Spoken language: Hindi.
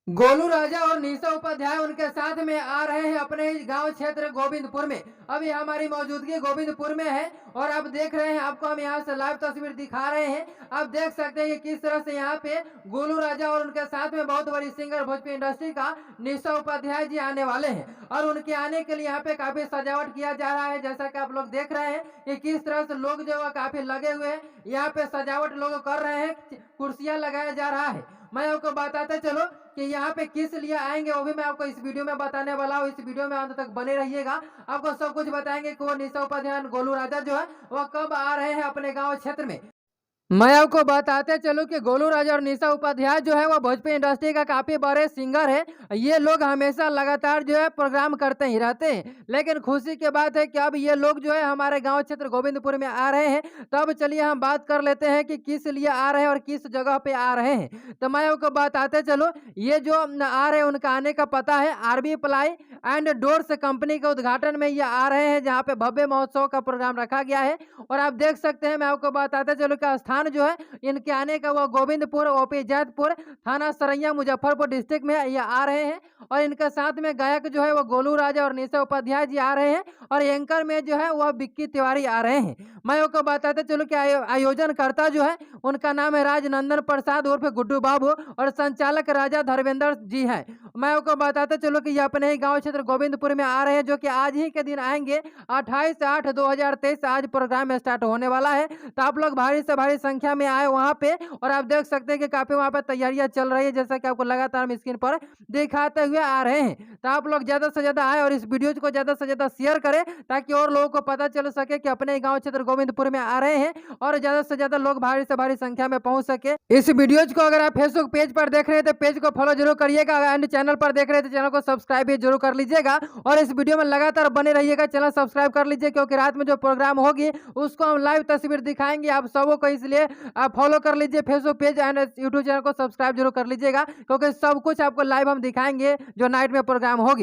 गोलू राजा और निशा उपाध्याय उनके साथ में आ रहे हैं अपने ही गांव क्षेत्र गोविंदपुर में। अभी हमारी मौजूदगी गोविंदपुर में है और आप देख रहे हैं, आपको हम यहां से लाइव तस्वीर दिखा रहे हैं। आप देख सकते हैं कि किस तरह से यहां पे गोलू राजा और उनके साथ में बहुत बड़ी सिंगर भोजपुरी इंडस्ट्री का निशा उपाध्याय जी आने वाले हैं और उनके आने के लिए यहाँ पे काफी सजावट किया जा रहा है। जैसा कि आप लोग देख रहे हैं कि किस तरह से लोग जो है काफी लगे हुए हैं, यहाँ पे सजावट लोग कर रहे हैं, कुर्सियां लगाया जा रहा है। मैं आपको बताते चलो कि यहाँ पे किस लिए आएंगे, वो भी मैं आपको इस वीडियो में बताने वाला हूँ। इस वीडियो में अंत तक बने रहिएगा, आपको सब कुछ बताएंगे कि वो निशा उपाध्याय गोलू राजा जो है वो कब आ रहे हैं अपने गांव क्षेत्र में। मैं आपको बताते चलूं कि गोलू राजा और निशा उपाध्याय जो है वो भोजपुरी इंडस्ट्री का काफी बड़े सिंगर है। ये लोग हमेशा लगातार जो है प्रोग्राम करते ही रहते हैं, लेकिन खुशी की बात है कि अब ये लोग जो है हमारे गांव क्षेत्र गोविंदपुर में आ रहे हैं। तब चलिए हम बात कर लेते हैं कि किस लिए आ रहे हैं और किस जगह पे आ रहे हैं। तो मैं आपको बताते चलो, ये जो आ रहे हैं उनका आने का पता है RB ply and doors company के उद्घाटन में ये आ रहे हैं, जहाँ पे भव्य महोत्सव का प्रोग्राम रखा गया है। और आप देख सकते हैं, मैं आपको बताते चलो कि स्थान जो है इनके आने का वो गोविंदपुर ओपी जैतपुर थाना सरैया मुजफ्फरपुर डिस्ट्रिक्ट में ये आ रहे हैं। और इनके साथ में गायक जो है वो गोलू राजा और निशा उपाध्याय जी आ रहे हैं और एंकर में जो है वह बिक्की तिवारी आ रहे हैं। मैं आपको बताते चलो कि आयोजनकर्ता जो है उनका नाम है राजनंदन प्रसाद उर्फ गुड्डू बाबू और संचालक राजा धर्मेंद्र जी है। मैं आपको बताते चलो कि ये अपने ही गांव क्षेत्र गोविंदपुर में आ रहे हैं, जो कि आज ही के दिन आएंगे। 28/8/2023 आज प्रोग्राम स्टार्ट होने वाला है। तो आप लोग भारी से भारी संख्या में आए वहां पे और आप देख सकते हैं कि काफी वहां पे तैयारियां चल रही है, जैसा कि आपको लगातार हम स्क्रीन पर दिखाते हुए आ रहे हैं। तो आप लोग ज्यादा से ज्यादा आए और इस वीडियो को ज्यादा से ज्यादा शेयर करें, ताकि और लोगों को पता चल सके कि अपने गांव क्षेत्र गोविंदपुर में आ रहे हैं और ज्यादा से ज्यादा लोग भारी से भारी संख्या में पहुंच सके। इस वीडियो को अगर आप फेसबुक पेज पर देख रहे हैं तो पेज को फॉलो जरूर करिएगा एंड चैनल पर देख रहे हैं तो चैनल को सब्सक्राइब भी जरूर कर लीजिएगा और इस वीडियो में लगातार बने रहिएगा। चैनल सब्सक्राइब कर लीजिए, क्योंकि रात में जो प्रोग्राम होगी उसको हम लाइव तस्वीर दिखाएंगे आप सबों को, इसलिए आप फॉलो कर लीजिए Facebook page and YouTube channel को सब्सक्राइब जरूर कर लीजिएगा, क्योंकि सब कुछ आपको लाइव हम दिखाएंगे जो नाइट में प्रोग्राम होगी।